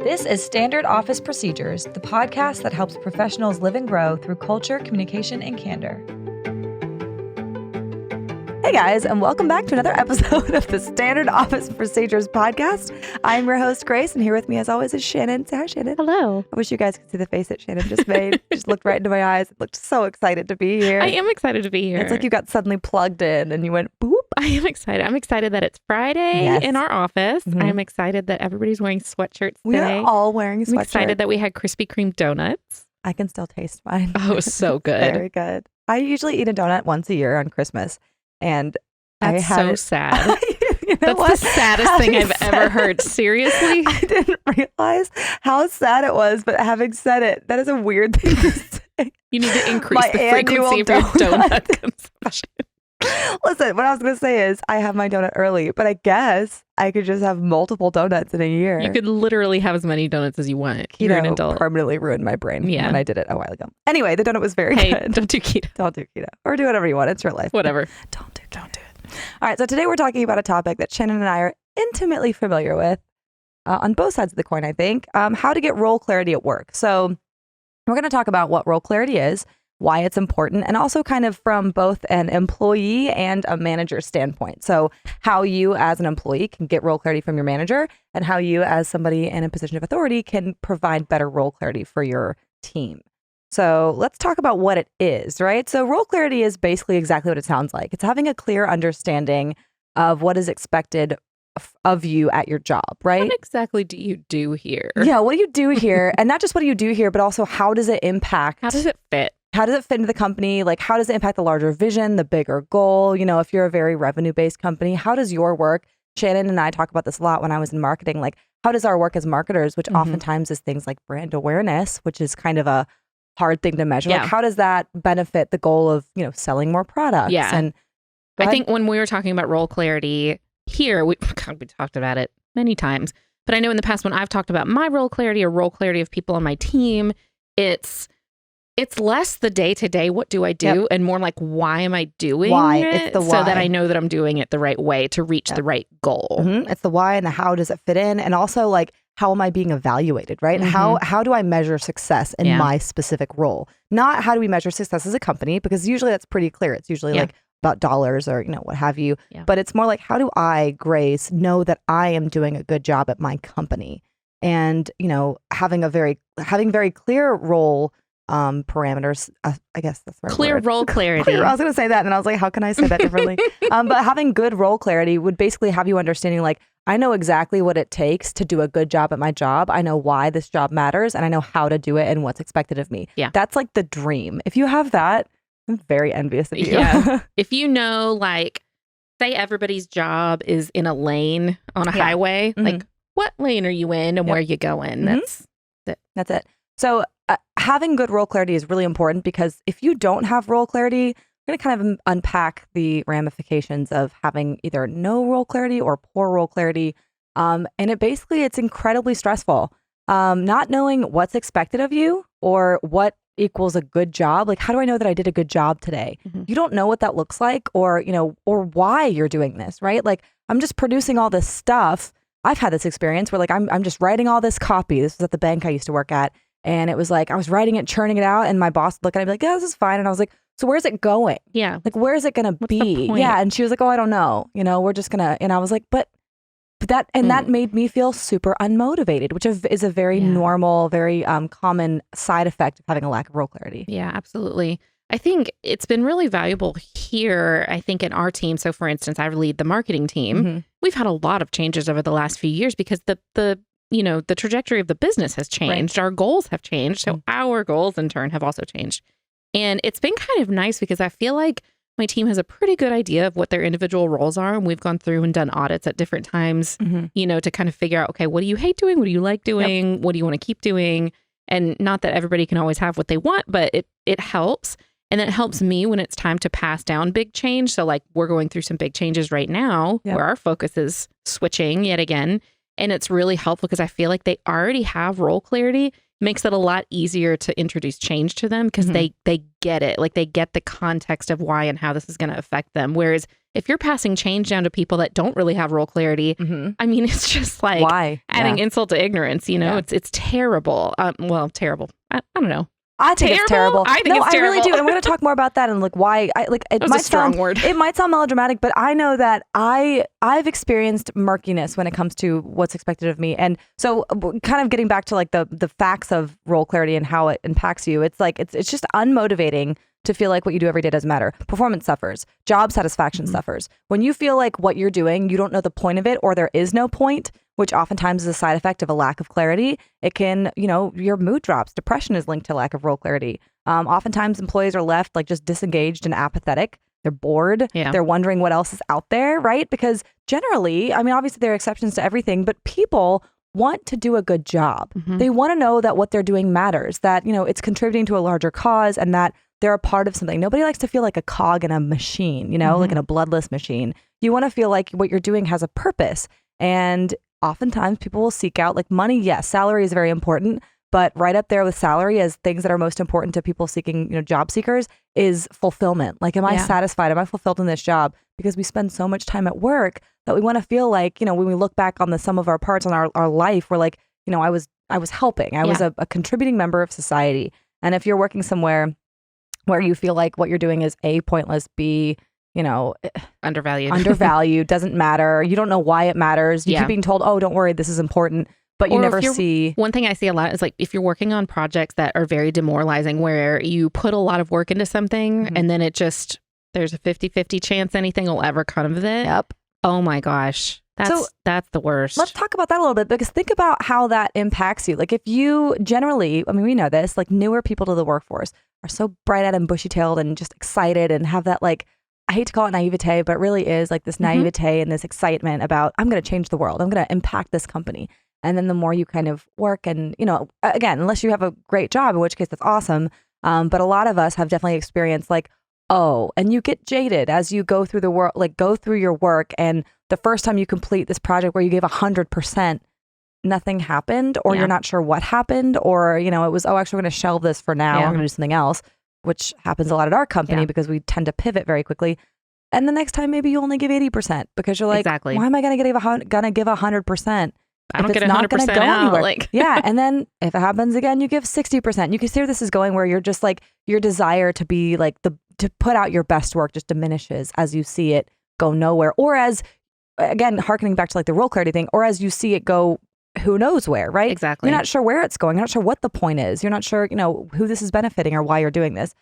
This is Standard Office Procedures, the podcast that helps professionals live and grow through culture, communication, and candor. Hey guys, and welcome back to another episode of the Standard Office Procedures podcast. I'm your host, Grace, and here with me as always is Shannon. Say hi, Shannon. Hello. I wish you guys could see the face that Shannon just made. Just looked right into my eyes. Looked so excited to be here. I am excited to be here. It's like you got suddenly plugged in and you went boop. I am excited. I'm excited that it's Friday in our office. Mm-hmm. I'm excited that everybody's wearing sweatshirts today. We're all wearing sweatshirts. I'm excited that we had Krispy Kreme donuts. I can still taste mine. Oh, so good. Very good. I usually eat a donut once a year on Christmas. And that's so sad. You know that's what? the saddest thing I've ever heard. Seriously? I didn't realize how sad it was, but having said it, that is a weird thing to say. You need to increase the frequency of your donut consumption. Listen, what I was going to say is I have my donut early, but I guess I could just have multiple donuts in a year. You could literally have as many donuts as you want. You're an adult. Permanently ruined my brain when I did it a while ago. Anyway, the donut was very good. Don't do keto. Don't do keto. Or do whatever you want. It's your life. Whatever. Don't do it. All right, so today we're talking about a topic that Shannon and I are intimately familiar with on both sides of the coin, I think, how to get role clarity at work. So we're going to talk about what role clarity is, why it's important, and also kind of from both an employee and a manager standpoint. So how you as an employee can get role clarity from your manager and how you as somebody in a position of authority can provide better role clarity for your team. So let's talk about what it is, right? So role clarity is basically exactly what it sounds like. It's having a clear understanding of what is expected of you at your job, right? What exactly do you do here? Yeah, what do you do here? And not just what do you do here, but also how does it impact? How does it fit? How does it fit into the company? Like, how does it impact the larger vision, the bigger goal? You know, if you're a very revenue-based company, how does your work? Shannon and I talk about this a lot when I was in marketing. Like, how does our work as marketers, which oftentimes is things like brand awareness, which is kind of a hard thing to measure. Yeah. Like, how does that benefit the goal of, selling more products? Yeah. And I think when we were talking about role clarity here, we talked about it many times. But I know in the past when I've talked about my role clarity or role clarity of people on my team, it's less the day-to-day, what do I do? And more like, why am I doing it? It's the why. So that I know that I'm doing it the right way to reach the right goal. Mm-hmm. It's the why and the how does it fit in? And also like, how am I being evaluated, right? Mm-hmm. How do I measure success in my specific role? Not how do we measure success as a company, because usually that's pretty clear. It's usually like about dollars or, what have you. Yeah. But it's more like, how do I, Grace, know that I am doing a good job at my company? And, having very clear role parameters, I guess that's the right clear word. Role clarity. I was going to say that and I was like, how can I say that differently? But having good role clarity would basically have you understanding like, I know exactly what it takes to do a good job at my job. I know why this job matters and I know how to do it and what's expected of me. Yeah. That's like the dream. If you have that, I'm very envious of you. Yeah. If you know, like, say everybody's job is in a lane on a highway, like what lane are you in and where are you going? That's it. So having good role clarity is really important because if you don't have role clarity, we're going to kind of unpack the ramifications of having either no role clarity or poor role clarity. And it's incredibly stressful. Not knowing what's expected of you or what equals a good job. Like, how do I know that I did a good job today? You don't know what that looks like or why you're doing this, right? Like, I'm just producing all this stuff. I've had this experience where like, I'm just writing all this copy. This was at the bank I used to work at. And it was like, I was writing it, churning it out. And my boss would look at it and be like, yeah, this is fine. And I was like, so where's it going? Yeah. Like, where is it going to be? Yeah. And she was like, oh, I don't know. We're just going to, and I was like, but that, and that made me feel super unmotivated, which is a very normal, very common side effect of having a lack of role clarity. Yeah, absolutely. I think it's been really valuable here, I think, in our team. So for instance, I lead the marketing team. We've had a lot of changes over the last few years because the trajectory of the business has changed. Right. Our goals have changed. So our goals in turn have also changed. And it's been kind of nice because I feel like my team has a pretty good idea of what their individual roles are. And we've gone through and done audits at different times, to kind of figure out, okay, what do you hate doing? What do you like doing? Yep. What do you want to keep doing? And not that everybody can always have what they want, but it helps. And then it helps me when it's time to pass down big change. So like we're going through some big changes right now where our focus is switching yet again. And it's really helpful because I feel like they already have role clarity makes it a lot easier to introduce change to them because they get it. Like they get the context of why and how this is going to affect them. Whereas if you're passing change down to people that don't really have role clarity, I mean, it's just like why? adding insult to ignorance, you know, it's terrible. Well, terrible. I don't know. I think it's terrible. I think it's terrible. I really do. And we're going to talk more about that and like why it might sound word. It might sound melodramatic, but I know that I've experienced murkiness when it comes to what's expected of me. And so kind of getting back to like the facts of role clarity and how it impacts you. It's like it's just unmotivating to feel like what you do every day doesn't matter. Performance suffers. Job satisfaction suffers. When you feel like what you're doing, you don't know the point of it or there is no point, which oftentimes is a side effect of a lack of clarity. It can, your mood drops. Depression is linked to lack of role clarity. Oftentimes employees are left like just disengaged and apathetic. They're bored. Yeah. They're wondering what else is out there, right? Because generally, I mean, obviously there are exceptions to everything, but people want to do a good job. They want to know that what they're doing matters, that, it's contributing to a larger cause and that they're a part of something. Nobody likes to feel like a cog in a machine, like in a bloodless machine. You want to feel like what you're doing has a purpose. And oftentimes people will seek out like money. Yes, salary is very important, but right up there with salary as things that are most important to people seeking, job seekers is fulfillment. Like, am I satisfied? Am I fulfilled in this job? Because we spend so much time at work that we want to feel like, when we look back on the sum of our parts on our life, we're like, I was helping. I was a contributing member of society. And if you're working somewhere where you feel like what you're doing is A, pointless, B, undervalued, doesn't matter. You don't know why it matters. You keep being told, oh, don't worry, this is important, but you never see. One thing I see a lot is like if you're working on projects that are very demoralizing where you put a lot of work into something and then there's a 50-50 chance anything will ever come of it. Yep. Oh my gosh. That's the worst. Let's talk about that a little bit because think about how that impacts you. Like if you generally, I mean, we know this, like newer people to the workforce are so bright-eyed and bushy-tailed and just excited and have that like, I hate to call it naivete, but it really is like this naivete and this excitement about I'm going to change the world. I'm going to impact this company. And then the more you kind of work and, again, unless you have a great job, in which case that's awesome. But a lot of us have definitely experienced like, and you get jaded as you go through the work, like go through your work. And the first time you complete this project where you gave 100%, nothing happened or you're not sure what happened or, it was, actually we're going to shelve this for now. We're going to do something else, which happens a lot at our company because we tend to pivot very quickly. And the next time, maybe you only give 80% because you're like, exactly. Why am I going to give 100%? I don't get 100% out. Like, yeah. And then if it happens again, you give 60%. You can see where this is going, where you're just like, your desire to be like to put out your best work just diminishes as you see it go nowhere. Or as, again, harkening back to like the role clarity thing, or as you see it go, who knows where, right? Exactly. You're not sure where it's going. You're not sure what the point is. You're not sure, who this is benefiting or why you're doing this.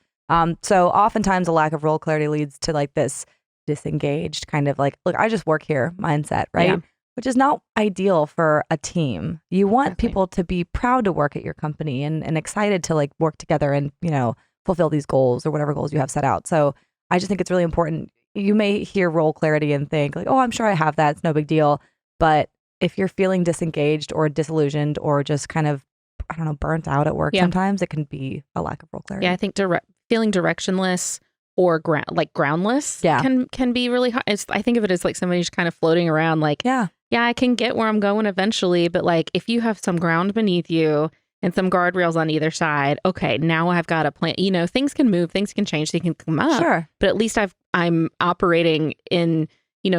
So oftentimes a lack of role clarity leads to like this disengaged kind of like, look, I just work here mindset, right? Yeah. Which is not ideal for a team. You want people to be proud to work at your company and excited to like work together and, fulfill these goals or whatever goals you have set out. So I just think it's really important. You may hear role clarity and think like, oh, I'm sure I have that. It's no big deal. But if you're feeling disengaged or disillusioned or just kind of, I don't know, burnt out at work, sometimes it can be a lack of role clarity. Yeah, I think feeling directionless or groundless can be really hard. I think of it as like somebody just kind of floating around like, yeah, I can get where I'm going eventually. But like if you have some ground beneath you and some guardrails on either side, okay, now I've got a plan. Things can move, things can change, they can come up. Sure. But at least I'm operating in,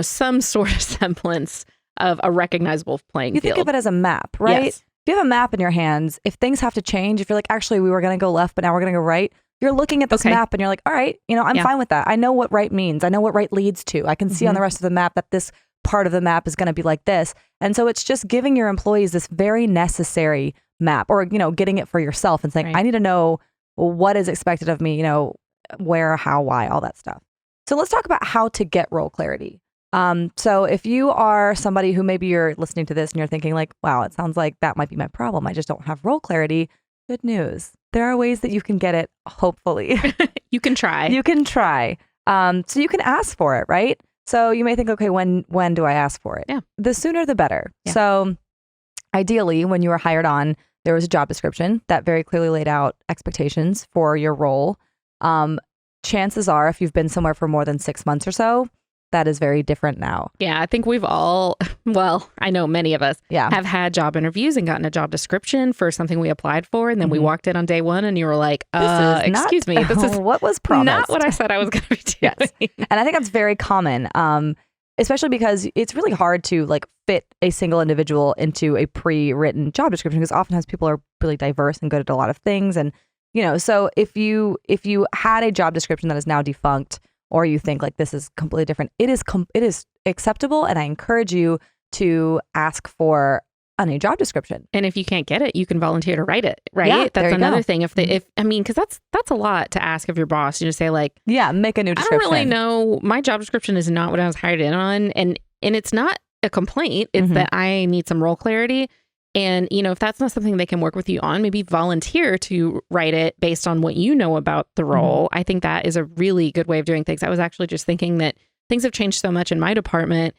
some sort of semblance of a recognizable playing field. You think of it as a map, right? Yes. If you have a map in your hands, if things have to change, if you're like, actually, we were going to go left, but now we're going to go right, you're looking at this map and you're like, all right, I'm fine with that. I know what right means. I know what right leads to. I can see on the rest of the map that this part of the map is going to be like this. And so it's just giving your employees this very necessary map or, getting it for yourself and saying, I need to know what is expected of me, where, how, why, all that stuff. So let's talk about how to get role clarity. So if you are somebody who maybe you're listening to this and you're thinking like, wow, it sounds like that might be my problem. I just don't have role clarity. Good news. There are ways that you can get it, hopefully. You can try. You can try. So you can ask for it, right? So you may think, okay, when do I ask for it? Yeah. The sooner the better. Yeah. So ideally, when you were hired on, there was a job description that very clearly laid out expectations for your role. Chances are, if you've been somewhere for more than 6 months or so, that is very different now. Yeah, I think we've all, well, I know many of us have had job interviews and gotten a job description for something we applied for. And then we walked in on day one and you were like, excuse me, this is what was promised. Not what I said I was going to be doing. Yes. And I think that's very common, especially because it's really hard to like fit a single individual into a pre-written job description because oftentimes people are really diverse and good at a lot of things. And, so if you had a job description that is now defunct, or you think like this is completely different, it is acceptable. And I encourage you to ask for a new job description. And if you can't get it, you can volunteer to write it, right? Yeah, that's another thing. Because that's a lot to ask of your boss. You just say like, make a new description. I don't really know. My job description is not what I was hired in on. And it's not a complaint. It's that I need some role clarity. And, if that's not something they can work with you on, maybe volunteer to write it based on what you know about the role. I think that is a really good way of doing things. I was actually just thinking that things have changed so much in my department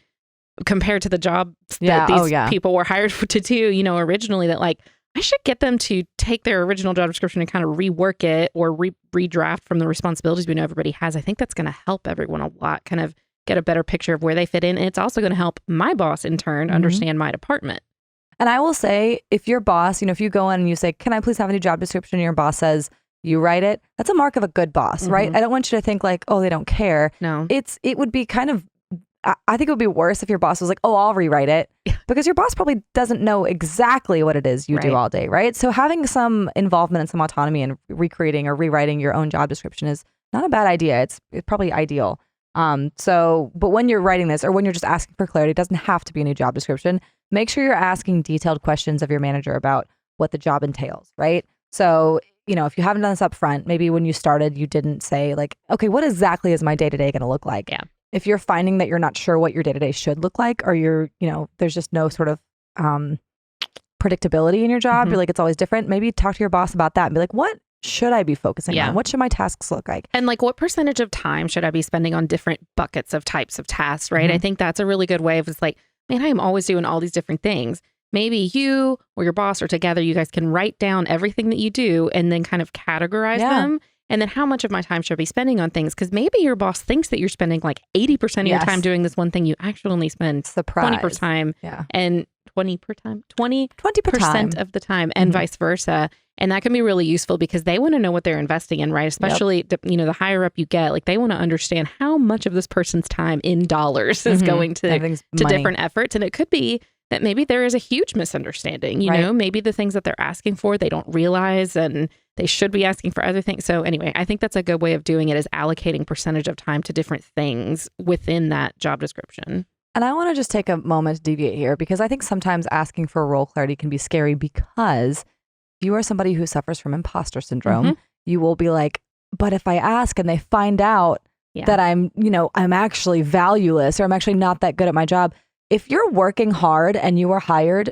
compared to the jobs that these people were hired to do, originally, that like, I should get them to take their original job description and kind of rework it or redraft from the responsibilities we know everybody has. I think that's going to help everyone a lot, kind of get a better picture of where they fit in. And it's also going to help my boss in turn understand my department. And I will say, if your boss, if you go in and you say, can I please have a new job description? And your boss says, you write it. That's a mark of a good boss, right? I don't want you to think like, oh, they don't care. No. It would be kind of, I think it would be worse if your boss was like, oh, I'll rewrite it. Because your boss probably doesn't know exactly what it is you do all day, right? So having some involvement and some autonomy in recreating or rewriting your own job description is not a bad idea. It's probably ideal. But when you're writing this or when you're just asking for clarity, it doesn't have to be a new job description. Make sure you're asking detailed questions of your manager about what the job entails, right? So, if you haven't done this up front, maybe when you started, you didn't say like, okay, what exactly is my day-to-day going to look like? Yeah. If you're finding that you're not sure what your day-to-day should look like, or there's just no sort of predictability in your job, you're like, it's always different. Maybe talk to your boss about that and be like, what should I be focusing on? What should my tasks look like? And like, what percentage of time should I be spending on different buckets of types of tasks, right? I think that's a really good way of it's like, man, I am always doing all these different things. Maybe you or your boss or together, you guys can write down everything that you do and then kind of categorize them. And then how much of my time should I be spending on things? Because maybe your boss thinks that you're spending like 80% of your time doing this one thing. You actually only spend 20% per time and 20% of the time and vice versa. And that can be really useful because they want to know what they're investing in, right? Especially, the higher up you get, like they want to understand how much of this person's time in dollars is going to different efforts. And it could be that maybe there is a huge misunderstanding, you know, maybe the things that they're asking for, they don't realize and they should be asking for other things. So anyway, I think that's a good way of doing it is allocating percentage of time to different things within that job description. And I want to just take a moment to deviate here because I think sometimes asking for role clarity can be scary because if you are somebody who suffers from imposter syndrome, you will be like, but if I ask and they find out that I'm actually valueless or I'm actually not that good at my job. If you're working hard and you are hired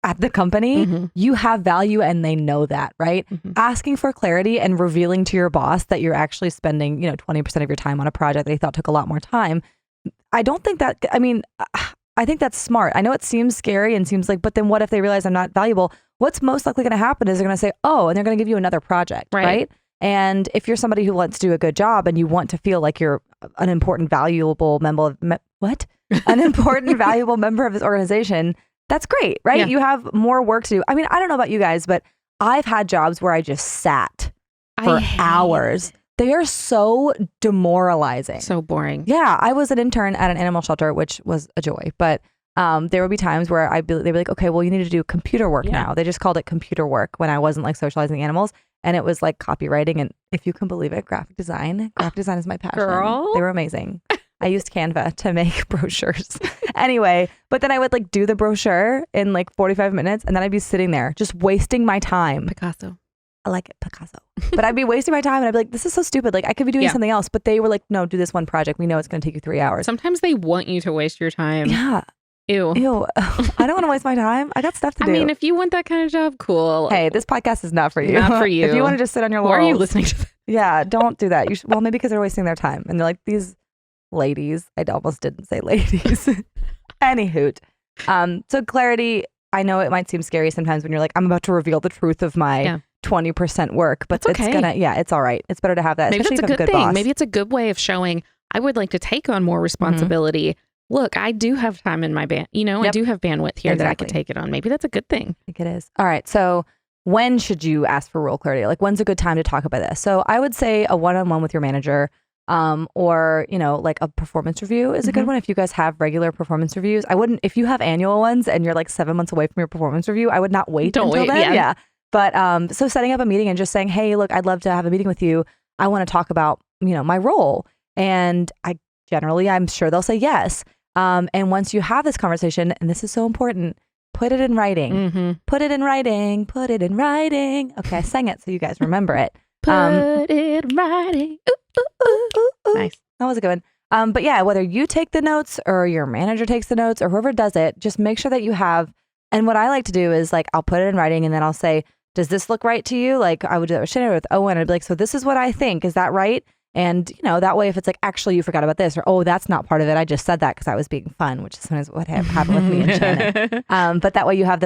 at the company, you have value and they know that, right? Asking for clarity and revealing to your boss that you're actually spending, 20% of your time on a project that he thought took a lot more time. I don't think that, I think that's smart. I know it seems scary and seems like, but then what if they realize I'm not valuable? What's most likely going to happen is they're going to say, oh, and they're going to give you another project, right? And if you're somebody who wants to do a good job and you want to feel like you're an important, valuable member of, an important, valuable member of this organization, that's great, right? Yeah. You have more work to do. I mean, I don't know about you guys, but I've had jobs where I just sat for hours. They are so demoralizing. So boring. Yeah. I was an intern at an animal shelter, which was a joy. But there would be times where they'd be like, okay, well, you need to do computer work now. They just called it computer work when I wasn't like socializing the animals. And it was like copywriting. And if you can believe it, graphic design. Graphic design is my passion. Girl. They were amazing. I used Canva to make brochures. Anyway, but then I would like do the brochure in like 45 minutes and then I'd be sitting there just wasting my time. Picasso. I like it, Picasso. But I'd be wasting my time and I'd be like, this is so stupid. Like I could be doing something else. But they were like, no, do this one project. We know it's going to take you 3 hours. Sometimes they want you to waste your time. Yeah. Ew. I don't want to waste my time. I got stuff to do. I mean, if you want that kind of job, cool. Hey, this podcast is not for you. Not for you. If you want to just sit on your laurels. Why are you listening to this? Yeah, don't do that. You should, well, maybe because they're wasting their time. And they're like, these ladies. I almost didn't say ladies. Any hoot. So clarity, I know it might seem scary sometimes when you're like, I'm about to reveal the truth of my 20% work, but it's okay. It's all right. It's better to have that. Maybe especially it's a if you have good a good thing. boss. Maybe it's a good way of showing I would like to take on more responsibility. Look, I do have time in my band. I do have bandwidth here that I could take it on. Maybe that's a good thing. I think it is. All right. So when should you ask for role clarity? Like, when's a good time to talk about this? So I would say a one-on-one with your manager, or, like a performance review is a good one. If you guys have regular performance reviews, I wouldn't, if you have annual ones and you're like 7 months away from your performance review, I would not wait until then. Yeah. But, so setting up a meeting and just saying, hey, look, I'd love to have a meeting with you. I want to talk about, my role. And I'm sure they'll say yes. And once you have this conversation, and this is so important, put it in writing. Put it in writing. Put it in writing. Okay, I sang it so you guys remember it. Put it in writing. Ooh, ooh, ooh, ooh, ooh. Nice. That was a good one. But yeah, whether you take the notes or your manager takes the notes or whoever does it, just make sure that you have. And what I like to do is like, I'll put it in writing and then I'll say, does this look right to you? Like I would do that with Shannon or with Owen. I'd be like, so this is what I think. Is that right? And, that way if it's like, actually, you forgot about this or, oh, that's not part of it. I just said that because I was being fun, which is sometimes what happened with me and Shannon. But that way you have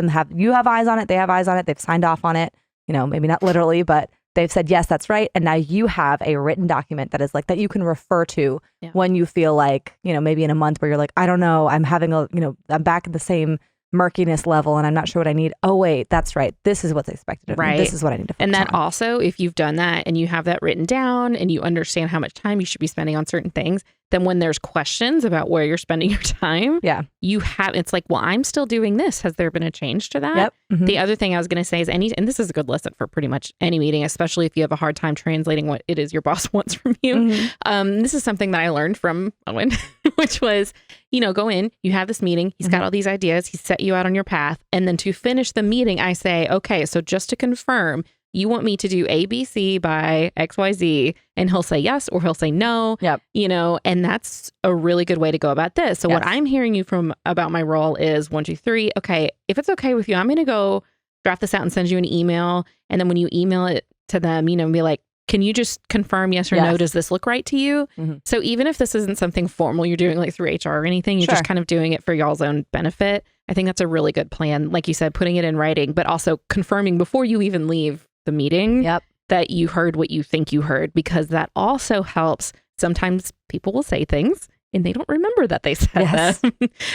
eyes on it. They have eyes on it. They've signed off on it, maybe not literally, but they've said, yes, that's right. And now you have a written document that is like that you can refer to when you feel like, maybe in a month where you're like, I don't know, I'm having I'm back at the same murkiness level and I'm not sure what I need. Oh, wait, that's right. This is what's expected of me. This is what I need to focus on. And that on. Also, if you've done that and you have that written down and you understand how much time you should be spending on certain things, then when there's questions about where you're spending your time, it's like, well, I'm still doing this. Has there been a change to that? Yep. The other thing I was going to say is and this is a good lesson for pretty much any meeting, especially if you have a hard time translating what it is your boss wants from you. This is something that I learned from Owen, which was, go in, you have this meeting, he's got all these ideas, he's set you out on your path. And then to finish the meeting, I say, okay, so just to confirm, you want me to do A, B, C by X, Y, Z, and he'll say yes or he'll say no. Yep. And that's a really good way to go about this. So what I'm hearing you from about my role is 1, 2, 3. Okay, if it's okay with you, I'm going to go draft this out and send you an email. And then when you email it to them, be like, can you just confirm yes or no? Does this look right to you? So even if this isn't something formal you're doing like through HR or anything, you're just kind of doing it for y'all's own benefit. I think that's a really good plan. Like you said, putting it in writing, but also confirming before you even leave the meeting that you heard what you think you heard, because that also helps. Sometimes people will say things and they don't remember that they said them,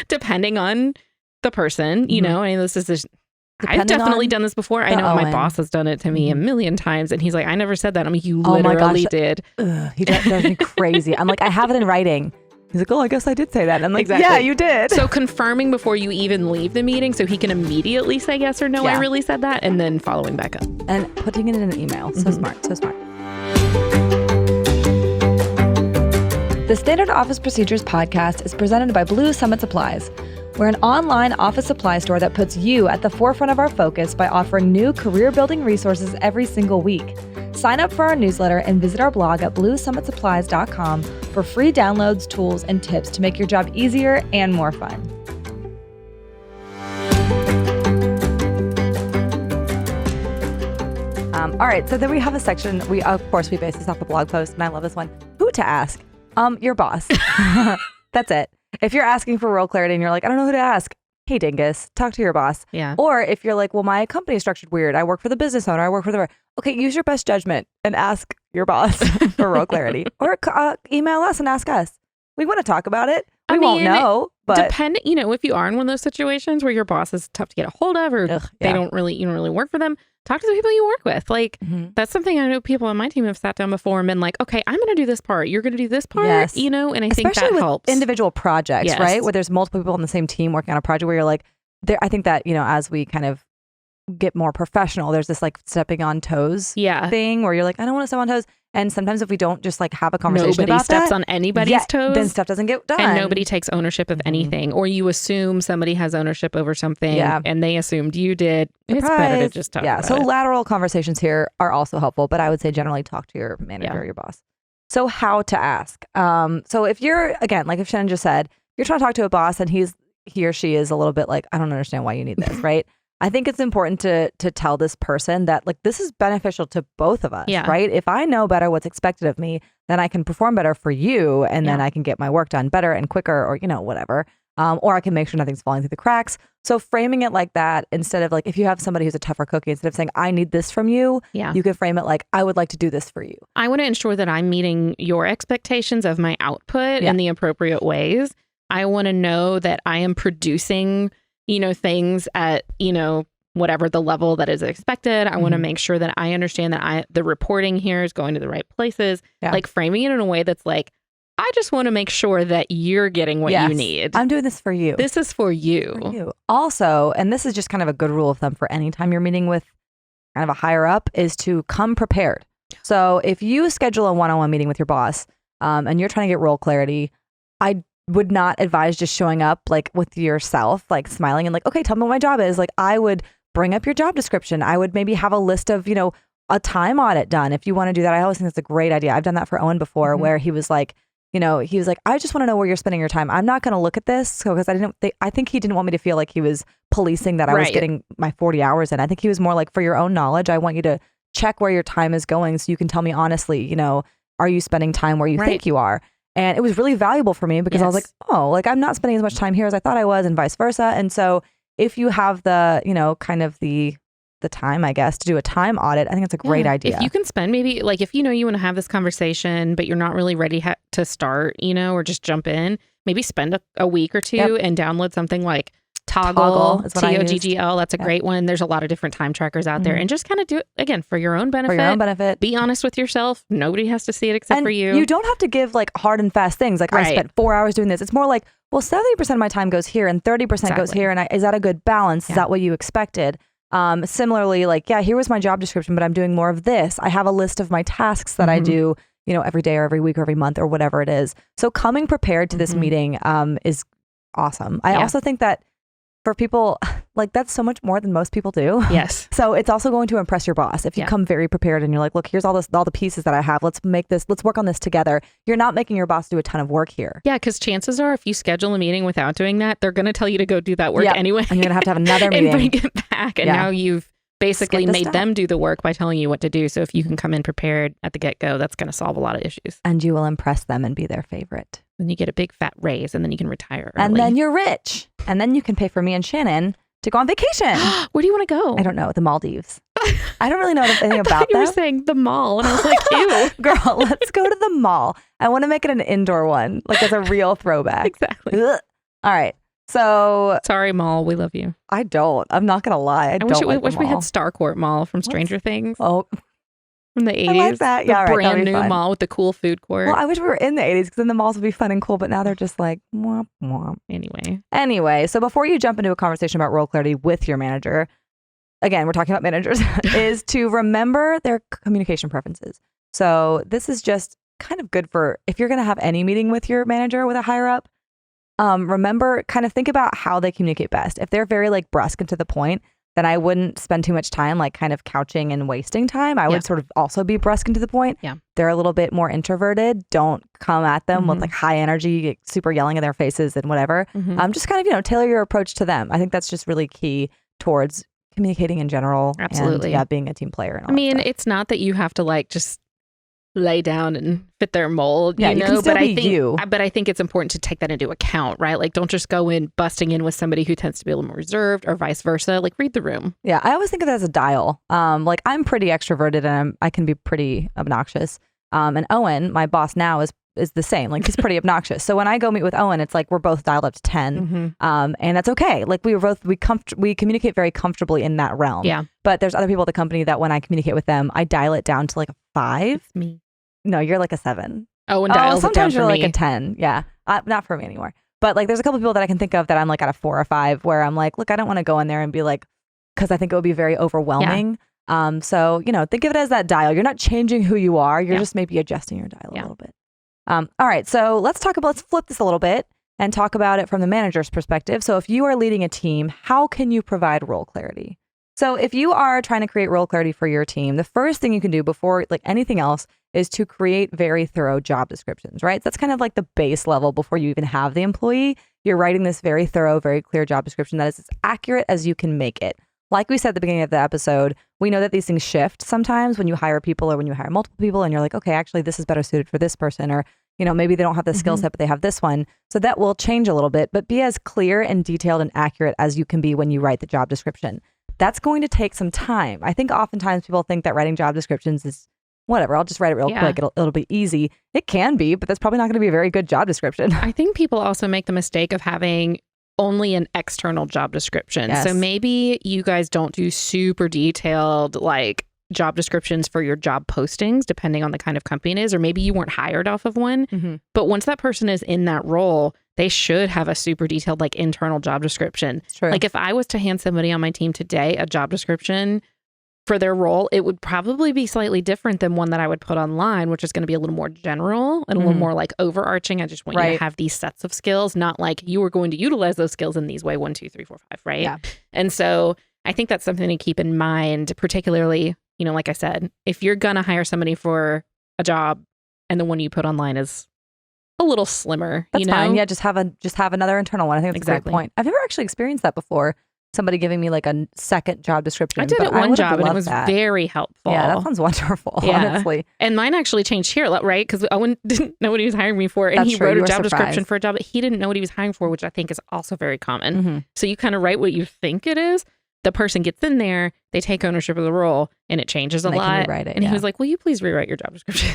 depending on the person, and this is I've definitely done this before. I know my boss has done it to me a million times and he's like, I never said that. I'm like, you literally did. He drives me crazy. I'm like, I have it in writing. He's like, oh, I guess I did say that. And I'm like, yeah, you did. So confirming before you even leave the meeting so he can immediately say yes or no, I really said that, and then following back up. And putting it in an email. So smart, so smart. The Standard Office Procedures podcast is presented by Blue Summit Supplies. We're an online office supply store that puts you at the forefront of our focus by offering new career-building resources every single week. Sign up for our newsletter and visit our blog at bluesummitsupplies.com for free downloads, tools, and tips to make your job easier and more fun. All right, so then we have a section. We base this off the blog post, and I love this one. Who to ask? Your boss. That's it. If you're asking for role clarity and you're like, I don't know who to ask, hey, dingus, talk to your boss. Yeah. Or if you're like, well, my company is structured weird. I work for the business owner. I work for the... Okay, use your best judgment and ask your boss for role clarity. Or email us and ask us. We want to talk about it. We won't know, but... Depending, if you are in one of those situations where your boss is tough to get a hold of or you don't really work for them, talk to the people you work with. Like, that's something I know people on my team have sat down before and been like, okay, I'm going to do this part. You're going to do this part, and I think that helps. Individual projects, right? Where there's multiple people on the same team working on a project where you're like, I think that, as we kind of get more professional, there's this like stepping on toes thing where you're like, I don't want to step on toes. And sometimes if we don't just like have a conversation about steps on anybody's toes, then stuff doesn't get done. And nobody takes ownership of anything. Or you assume somebody has ownership over something and they assumed you did. Surprise. It's better to just talk about so it. Lateral conversations here are also helpful, but I would say generally talk to your manager or your boss. So how to ask? So if you're, again, like if Shannon just said, you're trying to talk to a boss and he or she is a little bit like, I don't understand why you need this, right? I think it's important to tell this person that like this is beneficial to both of us, right? If I know better what's expected of me, then I can perform better for you and then I can get my work done better and quicker or, whatever. or I can make sure nothing's falling through the cracks. So framing it like that, instead of like, if you have somebody who's a tougher cookie, instead of saying, I need this from you, you can frame it like, I would like to do this for you. I want to ensure that I'm meeting your expectations of my output in the appropriate ways. I want to know that I am producing, things at, whatever the level that is expected. I want to make sure that I understand that the reporting here is going to the right places. Like framing it in a way that's like, I just want to make sure that you're getting what you need. I'm doing this for you. This is for you. Also, and this is just kind of a good rule of thumb for any time you're meeting with kind of a higher up, is to come prepared. So if you schedule a one-on-one meeting with your boss and you're trying to get role clarity, I would not advise just showing up like with yourself, like smiling and like, okay, tell me what my job is. Like I would bring up your job description. I would maybe have a list of, a time audit done. If you want to do that, I always think that's a great idea. I've done that for Owen before where he was like, I just want to know where you're spending your time. I'm not going to look at this because I think he didn't want me to feel like he was policing that I was getting my 40 hours in. I think he was more like, for your own knowledge, I want you to check where your time is going so you can tell me honestly, are you spending time where you think you are? And it was really valuable for me because I was like, oh, like I'm not spending as much time here as I thought I was and vice versa. And so if you have the, kind of the time, I guess, to do a time audit, I think it's a great idea. If you can spend maybe like, if you want to have this conversation, but you're not really ready to start, or just jump in, maybe spend a week or two and download something like Toggl, Toggl. That's a great one. There's a lot of different time trackers out there and just kind of do it again for your own benefit. For your own benefit. Be honest with yourself. Nobody has to see it except for you. You don't have to give like hard and fast things. Like I spent 4 hours doing this. It's more like, well, 70% of my time goes here and 30% goes here. And is that a good balance? Is that what you expected? Similarly, like, here was my job description, but I'm doing more of this. I have a list of my tasks that I do, every day or every week or every month or whatever it is. So coming prepared to this meeting is awesome. I also think that for people, like that's so much more than most people do. Yes. So it's also going to impress your boss. If you come very prepared and you're like, look, here's all the pieces that I have. Let's work on this together. You're not making your boss do a ton of work here. Yeah. Because chances are if you schedule a meeting without doing that, they're going to tell you to go do that work anyway. And you're going to have another meeting. And bring it back. And now you've basically made them do the work by telling you what to do. So if you can come in prepared at the get-go, that's going to solve a lot of issues. And you will impress them and be their favorite. Then you get a big fat raise and then you can retire early. And then you're rich. And then you can pay for me and Shannon to go on vacation. Where do you want to go? I don't know. The Maldives. I don't really know anything about that. You were saying the mall. And I was like, ew. Girl, let's go to the mall. I want to make it an indoor one. Like as a real throwback. Exactly. Ugh. All right. So. Sorry, mall. We love you. I don't. I'm not going to lie. I wish we had Starcourt Mall from Stranger Things. Oh. From the 80s. I like that. Yeah, the brand new mall with the cool food court. Well, I wish we were in the 80s because then the malls would be fun and cool, but now they're just like, womp, womp. Anyway, so before you jump into a conversation about role clarity with your manager, again, we're talking about managers, is to remember their communication preferences. So this is just kind of good for if you're going to have any meeting with your manager with a higher up, remember, kind of think about how they communicate best. If they're very like brusque and to the point, then I wouldn't spend too much time like kind of couching and wasting time. I would sort of also be brusque and to the point. Yeah. They're a little bit more introverted. Don't come at them with like high energy, super yelling in their faces and whatever. Just kind of, tailor your approach to them. I think that's just really key towards communicating in general. Absolutely. And being a team player. And all I mean, that stuff. it's not that you have to like just lay down and fit their mold, you can still be but I think it's important to take that into account, right? Like don't just go in busting in with somebody who tends to be a little more reserved or vice versa. Like read the room. Yeah, I always think of it as a dial. Like I'm pretty extroverted and I can be pretty obnoxious. And Owen, my boss now, is the same. Like he's pretty obnoxious. So when I go meet with Owen, it's like we're both dialed up to 10. And that's okay. Like we communicate very comfortably in that realm. Yeah. But there's other people at the company that when I communicate with them, I dial it down to like a 5. It's me. No, you're like a 7. Oh, and dials it down sometimes for you're me. like a 10. Yeah. Not for me anymore. But like there's a couple people that I can think of that I'm like at a 4 or 5 where I'm like, look, I don't want to go in there and be like, because I think it would be very overwhelming. So, think of it as that dial. You're not changing who you are. You're just maybe adjusting your dial a little bit. All right. So let's flip this a little bit and talk about it from the manager's perspective. So if you are leading a team, how can you provide role clarity? So if you are trying to create role clarity for your team, the first thing you can do before like anything else is to create very thorough job descriptions, right? So that's kind of like the base level before you even have the employee. You're writing this very thorough, very clear job description that is as accurate as you can make it. Like we said at the beginning of the episode, we know that these things shift sometimes when you hire people or when you hire multiple people and you're like, okay, actually this is better suited for this person, or maybe they don't have the skill set, but they have this one. So that will change a little bit, but be as clear and detailed and accurate as you can be when you write the job description. That's going to take some time. I think oftentimes people think that writing job descriptions is whatever. I'll just write it real quick. It'll be easy. It can be, but that's probably not going to be a very good job description. I think people also make the mistake of having only an external job description. Yes. So maybe you guys don't do super detailed like job descriptions for your job postings, depending on the kind of company it is, or maybe you weren't hired off of one. But once that person is in that role, they should have a super detailed like internal job description. True. Like if I was to hand somebody on my team today a job description for their role, it would probably be slightly different than one that I would put online, which is going to be a little more general and a little more like overarching. I just want you to have these sets of skills, not like you are going to utilize those skills in these way 1, 2, 3, 4, 5, right? Yeah. And so I think that's something to keep in mind, particularly, like I said, if you're going to hire somebody for a job and the one you put online is a little slimmer, that's fine. Yeah, just have another internal one. I think that's a great point. I've never actually experienced that before. Somebody giving me like a second job description. I did it one job and it was very helpful. Yeah, that sounds wonderful, honestly. And mine actually changed here, right? Because Owen didn't know what he was hiring me for. And he wrote a job description for a job, but he didn't know what he was hiring for, which I think is also very common. So you kind of write what you think it is. The person gets in there, they take ownership of the role, and it changes a lot. And he was like, will you please rewrite your job description?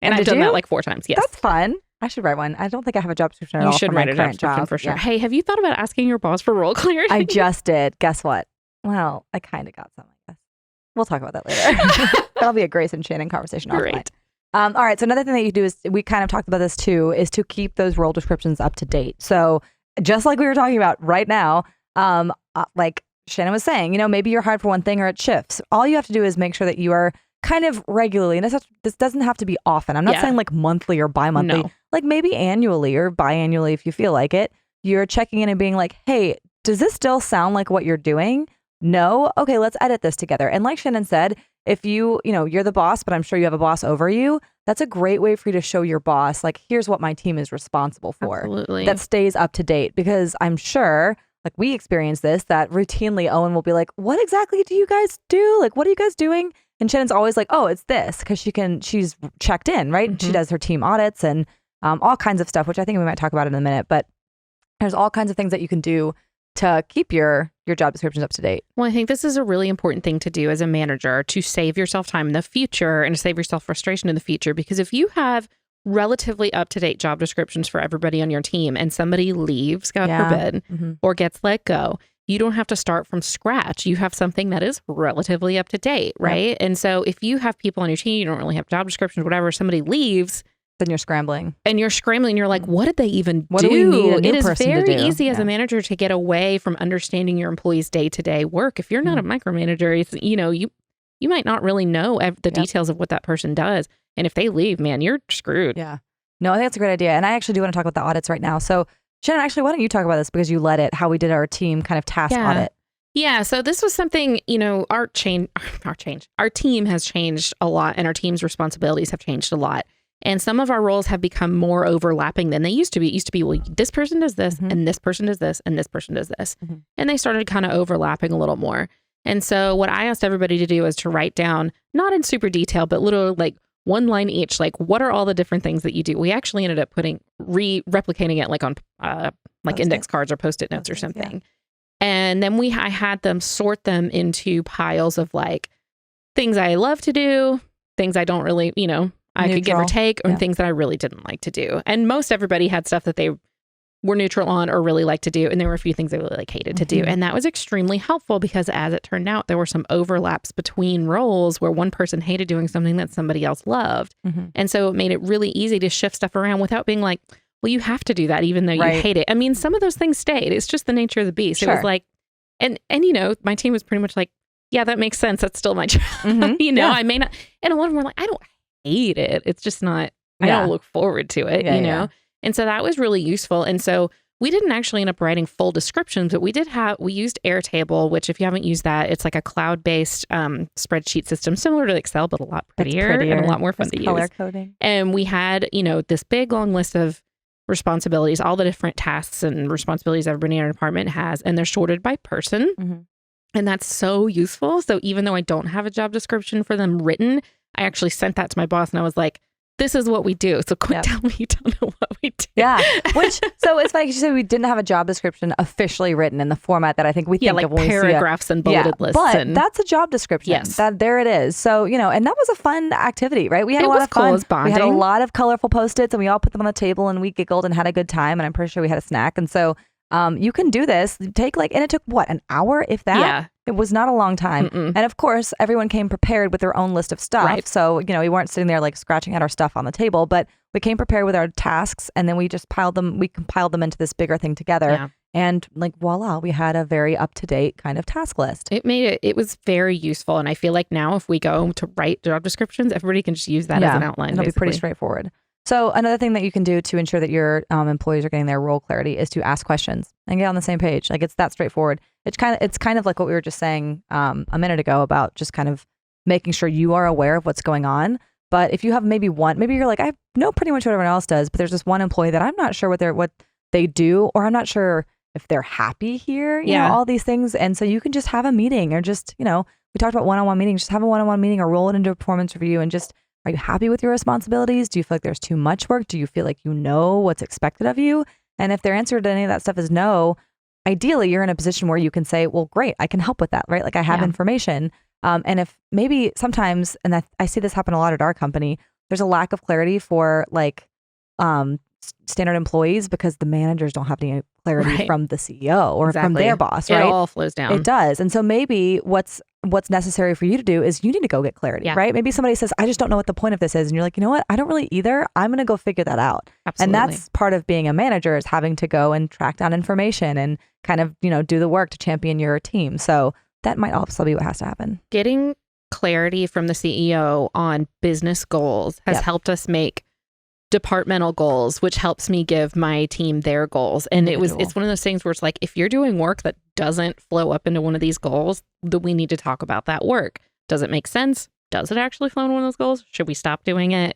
And I've done that like 4 times. Yes. That's fun. I should write one. I don't think I have a job description at all. You should write a job description for sure. Yeah. Hey, have you thought about asking your boss for role clarity? I just did. Guess what? Well, I kind of got some, I guess. We'll talk about that later. That'll be a Grace and Shannon conversation. Great. All right. So another thing that you do is, we kind of talked about this too, is to keep those role descriptions up to date. So just like we were talking about right now, like Shannon was saying, maybe you're hired for one thing or it shifts. All you have to do is make sure that you are kind of regularly, and this doesn't have to be often. I'm not saying like monthly or bi-monthly, like maybe annually or biannually if you feel like it. You're checking in and being like, hey, does this still sound like what you're doing? No? Okay, let's edit this together. And like Shannon said, if you're the boss, but I'm sure you have a boss over you, that's a great way for you to show your boss, like, here's what my team is responsible for. Absolutely. That stays up to date, because I'm sure, like we experience this, that routinely Owen will be like, what exactly do you guys do? Like, what are you guys doing? And Shannon's always like, oh, it's this, because she's checked in, right? She does her team audits and all kinds of stuff, which I think we might talk about in a minute. But there's all kinds of things that you can do to keep your job descriptions up to date. Well, I think this is a really important thing to do as a manager, to save yourself time in the future and to save yourself frustration in the future. Because if you have relatively up-to-date job descriptions for everybody on your team and somebody leaves, God forbid, or gets let go, you don't have to start from scratch. You have something that is relatively up to date, right? Yep. And so if you have people on your team, you don't really have job descriptions, whatever, somebody leaves, then you're scrambling. And you're like, what did they even do? What do we need a new It is person very to do? easy as a manager to get away from understanding your employees' day-to-day work. If you're not a micromanager, it's, you might not really know the details of what that person does. And if they leave, man, you're screwed. Yeah. No, I think that's a great idea. And I actually do want to talk about the audits right now. So Shannon, actually, why don't you talk about this, because you led it, how we did our team kind of task audit. Yeah. So this was something, our team has changed a lot, and our team's responsibilities have changed a lot. And some of our roles have become more overlapping than they used to be. It used to be, well, this person does this, and this person does this, and this person does this. And they started kind of overlapping a little more. And so what I asked everybody to do is to write down, not in super detail, but little like one line each, like, what are all the different things that you do? We actually ended up replicating it like on like index cards or Post-it notes or something. Yeah. And then I had them sort them into piles of like things I love to do, things I don't really, I could give or take, or things that I really didn't like to do. And most everybody had stuff that they were neutral on or really liked to do. And there were a few things they really like hated to do. And that was extremely helpful, because as it turned out, there were some overlaps between roles where one person hated doing something that somebody else loved. And so it made it really easy to shift stuff around without being like, well, you have to do that even though you hate it. I mean, some of those things stayed. It's just the nature of the beast. Sure. It was like, and my team was pretty much like, yeah, that makes sense. That's still my job. I may not. And a lot of them were like, I don't hate it. It's just not, I don't look forward to it, you know? And so that was really useful. And so we didn't actually end up writing full descriptions, but we used Airtable, which if you haven't used that, it's like a cloud-based spreadsheet system, similar to Excel, but a lot prettier. And a lot more fun to use. Color coding. And we had, this big long list of responsibilities, all the different tasks and responsibilities everybody in our department has, and they're sorted by person. And that's so useful. So even though I don't have a job description for them written, I actually sent that to my boss, and I was like, this is what we do. So quit telling me you don't know what we do. Yeah. So it's funny because you said we didn't have a job description officially written in the format that I think we think like of when paragraphs and bulleted lists. But that's a job description. Yes. There it is. So, and that was a fun activity, right? We had a lot of fun. We had a lot of colorful Post-its and we all put them on the table and we giggled and had a good time. And I'm pretty sure we had a snack. And so you can do this. And it took what, an hour, if that? Yeah. It was not a long time. Mm-mm. And of course, everyone came prepared with their own list of stuff. Right. So, we weren't sitting there like scratching at our stuff on the table, but we came prepared with our tasks and then we just compiled them into this bigger thing together. Yeah. And like, voila, we had a very up-to-date kind of task list. It was very useful. And I feel like now if we go to write job descriptions, everybody can just use that as an outline. It'll be pretty straightforward. So another thing that you can do to ensure that your employees are getting their role clarity is to ask questions and get on the same page. Like it's that straightforward. It's kind of like what we were just saying a minute ago about just kind of making sure you are aware of what's going on. But if you have maybe you're like, I know pretty much what everyone else does, but there's this one employee that I'm not sure what they do, or I'm not sure if they're happy here, you know, all these things. And so you can just have a meeting or just, we talked about one-on-one meetings, just have a one-on-one meeting or roll it into a performance review and just, are you happy with your responsibilities? Do you feel like there's too much work? Do you feel like you know what's expected of you? And if their answer to any of that stuff is no, ideally you're in a position where you can say, well, great, I can help with that, right? Like I have information. And if maybe sometimes, and I see this happen a lot at our company, there's a lack of clarity for like standard employees because the managers don't have any clarity from the CEO or from their boss, right? It all flows down. It does. And so maybe what's necessary for you to do is you need to go get clarity, right? Maybe somebody says, I just don't know what the point of this is. And you're like, you know what? I don't really either. I'm going to go figure that out. Absolutely. And that's part of being a manager is having to go and track down information and kind of, do the work to champion your team. So that might also be what has to happen. Getting clarity from the CEO on business goals has helped us make departmental goals, which helps me give my team their goals. And it's one of those things where it's like, if you're doing work that doesn't flow up into one of these goals, that we need to talk about that work. Does it make sense? Does it actually flow into one of those goals? Should we stop doing it?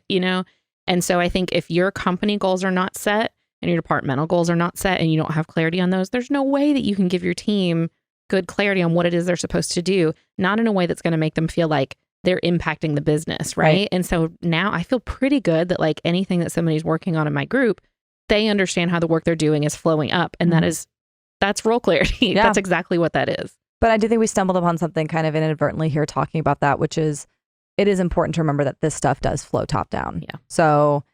And so I think if your company goals are not set and your departmental goals are not set and you don't have clarity on those, there's no way that you can give your team good clarity on what it is they're supposed to do, not in a way that's going to make them feel like they're impacting the business, right? And so now I feel pretty good that like anything that somebody's working on in my group, they understand how the work they're doing is flowing up. And that's role clarity. Yeah. That's exactly what that is. But I do think we stumbled upon something kind of inadvertently here talking about that, which is it is important to remember that this stuff does flow top down. Yeah. So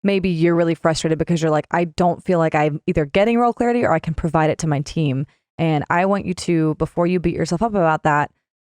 maybe you're really frustrated because you're like, I don't feel like I'm either getting role clarity or I can provide it to my team. And I want you to, before you beat yourself up about that,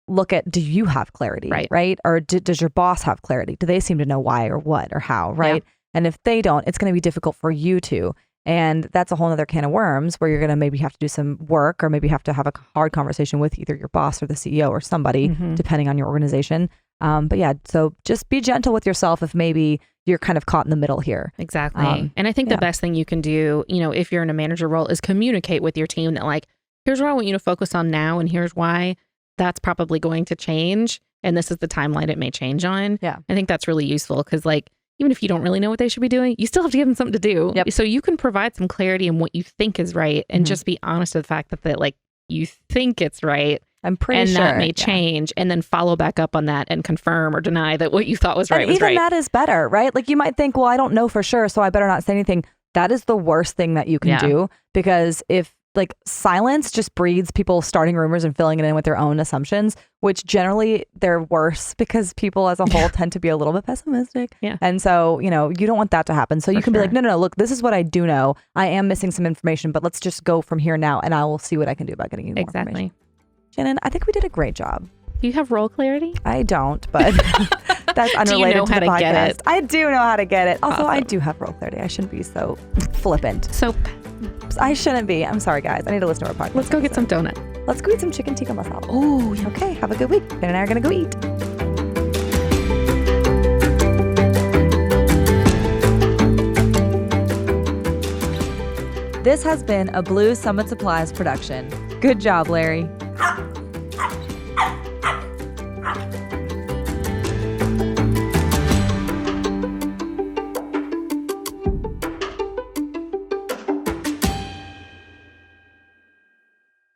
look at, do you have clarity, right? Or does your boss have clarity? Do they seem to know why or what or how, right? Yeah. And if they don't, it's going to be difficult for you to. And that's a whole other can of worms where you're going to maybe have to do some work or maybe have to have a hard conversation with either your boss or the CEO or somebody, depending on your organization. But yeah, so just be gentle with yourself if maybe you're kind of caught in the middle here. Exactly. And I think the best thing you can do, if you're in a manager role, is communicate with your team that like, here's what I want you to focus on now and here's why that's probably going to change. And this is the timeline it may change on. Yeah. I think that's really useful because like, even if you don't really know what they should be doing, you still have to give them something to do. Yep. So you can provide some clarity in what you think is right and just be honest with the fact that like you think it's right. I'm pretty sure. And that may change and then follow back up on that and confirm or deny that what you thought was right was right. Even that is better, right? Like you might think, well, I don't know for sure, so I better not say anything. That is the worst thing that you can do because if like silence just breeds people starting rumors and filling it in with their own assumptions, which generally they're worse because people as a whole tend to be a little bit pessimistic. Yeah. And so, you don't want that to happen. So you can be like, no, look, this is what I do know. I am missing some information, but let's just go from here now and I will see what I can do about getting you more information. Shannon, I think we did a great job. Do you have role clarity? I don't, but that's unrelated to the podcast. Do you know how to get it? I do know how to get it. Also, I do have role clarity. I shouldn't be so flippant. So I shouldn't be. I'm sorry, guys. I need to listen to our podcast. Let's go get some donuts. Let's go eat some chicken tikka masala. Oh, okay. Have a good week. Ben and I are going to go eat. This has been a Blue Summit Supplies production. Good job, Larry.